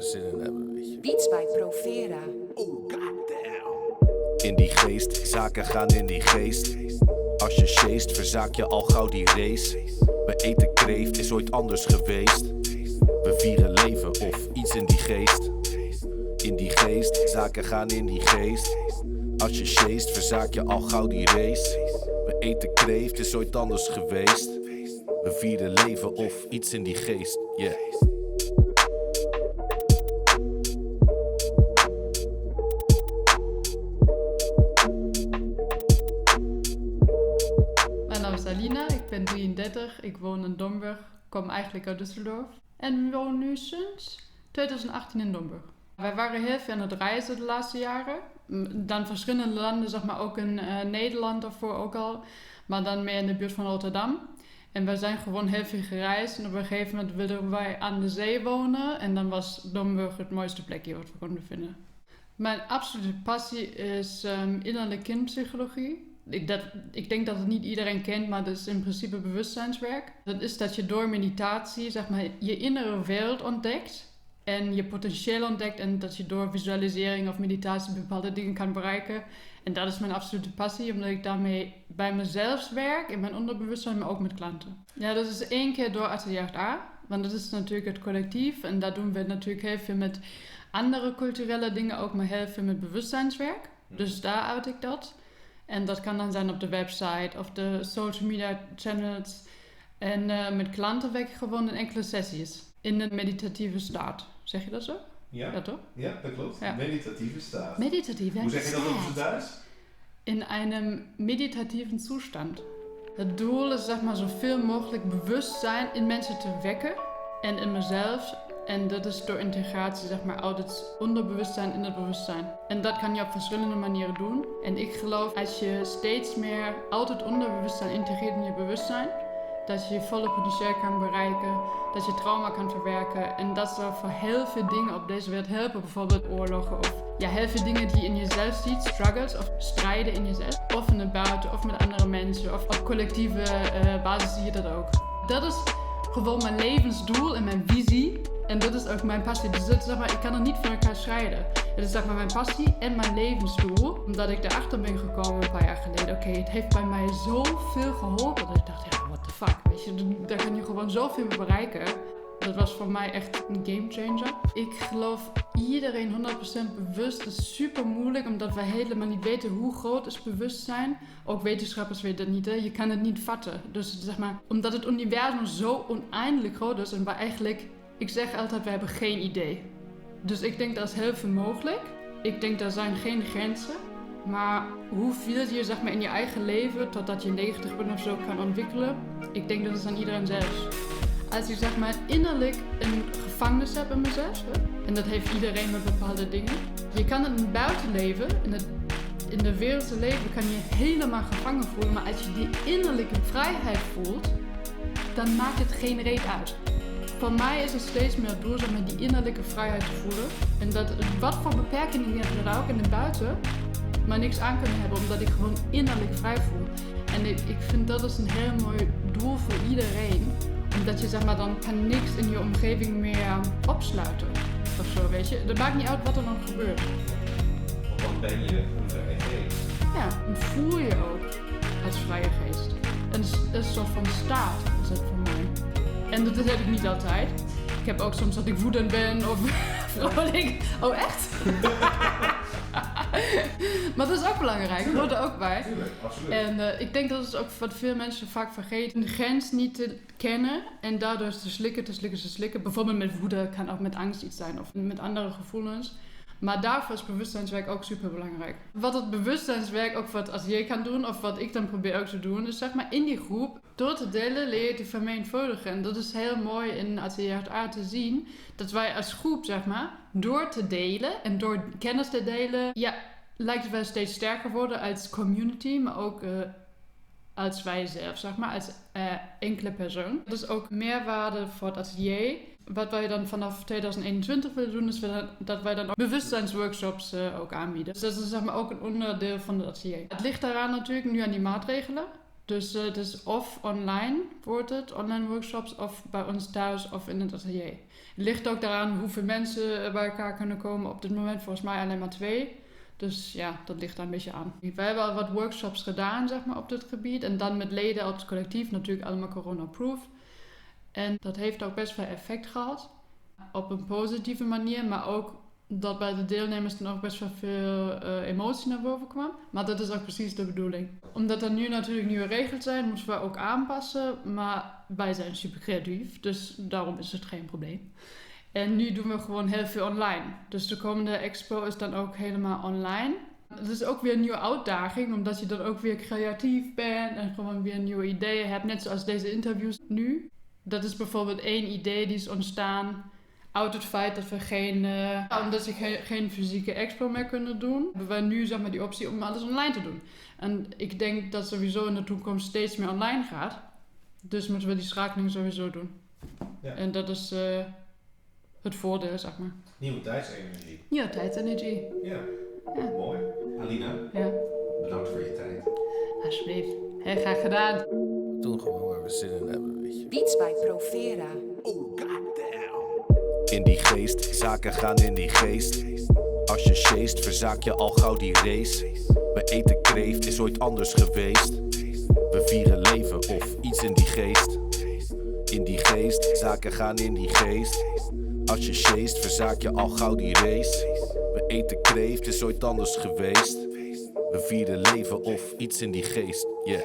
zin in hebben, weet je. Beats bij Provera. Oh, goddamn. In die geest, zaken gaan in die geest. Als je sjeest, verzaak je al gauw die race. We eten kreeft, is ooit anders geweest. We vieren leven of iets in die geest. In die geest, zaken gaan in die geest. Als je sjeest, verzaak je al gauw die race. We eten kreeft, is ooit anders geweest. We vieren leven of iets in die geest, yeah. Mijn naam is Alina, ik ben 33, ik woon in Domburg, kom eigenlijk uit Düsseldorf en woon nu sinds 2018 in Domburg. Wij waren heel veel aan het reizen de laatste jaren, dan verschillende landen, zeg maar ook in Nederland daarvoor ook al, maar dan meer in de buurt van Rotterdam. En wij zijn gewoon heel veel gereisd en op een gegeven moment wilden wij aan de zee wonen en dan was Domburg het mooiste plekje wat we konden vinden. Mijn absolute passie is innerlijke kindpsychologie. Ik denk dat het niet iedereen kent, maar dat is in principe bewustzijnswerk. Dat is dat je door meditatie, zeg maar, je innere wereld ontdekt en je potentieel ontdekt en dat je door visualisering of meditatie bepaalde dingen kan bereiken. En dat is mijn absolute passie, omdat ik daarmee bij mezelf werk, in mijn onderbewustzijn, maar ook met klanten. Ja, dat is 1 keer door Atelier 8a, want dat is natuurlijk het collectief en daar doen we natuurlijk heel veel met andere culturele dingen, ook maar heel veel met bewustzijnswerk. Dus daar uit ik dat. En dat kan dan zijn op de website of de social media channels. En met klanten werk ik gewoon in enkele sessies. In een meditatieve staat. Zeg je dat zo? Ja, Ja toch? ja, dat klopt. Ja. Meditatieve staat. Meditatieve Hoe zeg je dat op staat. het Duits? In einem meditativen Zustand. Het doel is, zeg maar, zoveel mogelijk bewustzijn in mensen te wekken. En in mezelf. En dat is door integratie, zeg maar, uit het onderbewustzijn in het bewustzijn. En dat kan je op verschillende manieren doen. En ik geloof, als je steeds meer uit het onderbewustzijn integreert in je bewustzijn, dat je je volle potentieel kan bereiken, dat je trauma kan verwerken. En dat zou voor heel veel dingen op deze wereld helpen. Bijvoorbeeld oorlogen of ja, heel veel dingen die je in jezelf ziet, struggles of strijden in jezelf. Of in het buiten of met andere mensen of op collectieve basis zie je dat ook. Dat is gewoon mijn levensdoel en mijn visie. En dat is ook mijn passie. Dus dat, zeg maar, ik kan het niet van elkaar scheiden. Het is, zeg maar, mijn passie en mijn levensdoel. Omdat ik erachter ben gekomen een paar jaar geleden. Oké, het heeft bij mij zoveel geholpen. Dat ik dacht, ja, what the fuck. Weet je, daar kan je gewoon zoveel mee bereiken. Dat was voor mij echt een gamechanger. Ik geloof iedereen 100% bewust. Dat is super moeilijk, omdat we helemaal niet weten hoe groot is bewustzijn. Ook wetenschappers weten dat niet, hè? Je kan het niet vatten. Dus zeg maar, omdat het universum zo oneindig groot is en wij eigenlijk... Ik zeg altijd, we hebben geen idee. Dus ik denk dat is heel veel mogelijk. Ik denk dat er zijn geen grenzen. Maar hoeveel je, zeg maar, in je eigen leven, totdat je 90 bent of zo, kan ontwikkelen, ik denk dat is aan iedereen zelf. Als ik, zeg maar, innerlijk een gevangenis heb in mezelf, en dat heeft iedereen met bepaalde dingen. Je kan het in het buitenleven, in de wereldse leven, kan je helemaal gevangen voelen. Maar als je die innerlijke vrijheid voelt, dan maakt het geen reet uit. Voor mij is het steeds meer het doel om die innerlijke vrijheid te voelen. En dat wat voor beperkingen er ook in het buiten, maar niks aan kunnen hebben, omdat ik gewoon innerlijk vrij voel. En ik vind dat is een heel mooi doel voor iedereen. Omdat je, zeg maar, dan kan niks in je omgeving meer opsluiten. Of zo, weet je. Het maakt niet uit wat er dan gebeurt. Want dan ben je een vrije geest. Ja, dan voel je ook als vrije geest. En het is een soort van staat, is het voor mij. En dat heb ik niet altijd. Ik heb ook soms dat ik woedend ben of vrolijk. Oh, echt? Maar dat is ook belangrijk, dat hoort er ook bij. Tuurlijk, absoluut. En ik denk dat is ook wat veel mensen vaak vergeten. De grens niet te kennen en daardoor te slikken. Bijvoorbeeld met woede kan ook met angst iets zijn of met andere gevoelens. Maar daarvoor is bewustzijnswerk ook super belangrijk. Wat het bewustzijnswerk ook wat Atelier kan doen, of wat ik dan probeer ook te doen, is, zeg maar, in die groep, door te delen, leer je te vermenigvuldigen. En dat is heel mooi in Atelier 8a te zien, dat wij als groep, zeg maar, door te delen en door kennis te delen, ja, lijkt het wel steeds sterker worden als community, maar ook als wij zelf, zeg maar, als enkele persoon. Dat is ook meerwaarde voor het atelier. Wat wij dan vanaf 2021 willen doen, is dat wij dan ook bewustzijnsworkshops ook aanbieden. Dus dat is, zeg maar, ook een onderdeel van het atelier. Het ligt daaraan natuurlijk nu aan die maatregelen. Dus het is of online wordt het, online workshops, of bij ons thuis of in het atelier. Het ligt ook daaraan hoeveel mensen bij elkaar kunnen komen. Op dit moment volgens mij alleen maar 2. Dus ja, dat ligt daar een beetje aan. Wij hebben al wat workshops gedaan, zeg maar, op dit gebied. En dan met leden uit het collectief, natuurlijk allemaal corona-proof. En dat heeft ook best wel effect gehad. Op een positieve manier, maar ook dat bij de deelnemers dan ook best wel veel emotie naar boven kwam. Maar dat is ook precies de bedoeling. Omdat er nu natuurlijk nieuwe regels zijn, moeten we ook aanpassen. Maar wij zijn super creatief, dus daarom is het geen probleem. En nu doen we gewoon heel veel online. Dus de komende expo is dan ook helemaal online. Het is ook weer een nieuwe uitdaging, omdat je dan ook weer creatief bent en gewoon weer nieuwe ideeën hebt. Net zoals deze interviews nu. Dat is bijvoorbeeld 1 idee die is ontstaan uit het feit dat we omdat we geen fysieke expo meer kunnen doen, hebben wij nu zeg maar die optie om alles online te doen. En ik denk dat sowieso in de toekomst steeds meer online gaat. Dus moeten we die schakeling sowieso doen. Ja. En dat is het voordeel, zeg maar. Nieuwe tijdsenergie. Ja, tijdsenergie. Ja. Ja. Mooi. Alina, Ja, bedankt voor je tijd. alsjeblieft. Heel graag gedaan. Doen gewoon waar we zin in hebben, weet je. Beats by Provera. Oh, goddamn. In die geest, zaken gaan in die geest. Als je sjeest, verzaak je al gauw die race. We eten kreeft, is ooit anders geweest. We vieren leven of iets in die geest. In die geest, zaken gaan in die geest. Als je sjeest, verzaak je al gauw die race. We eten kreeft, is ooit anders geweest. We vieren leven of iets in die geest, yeah.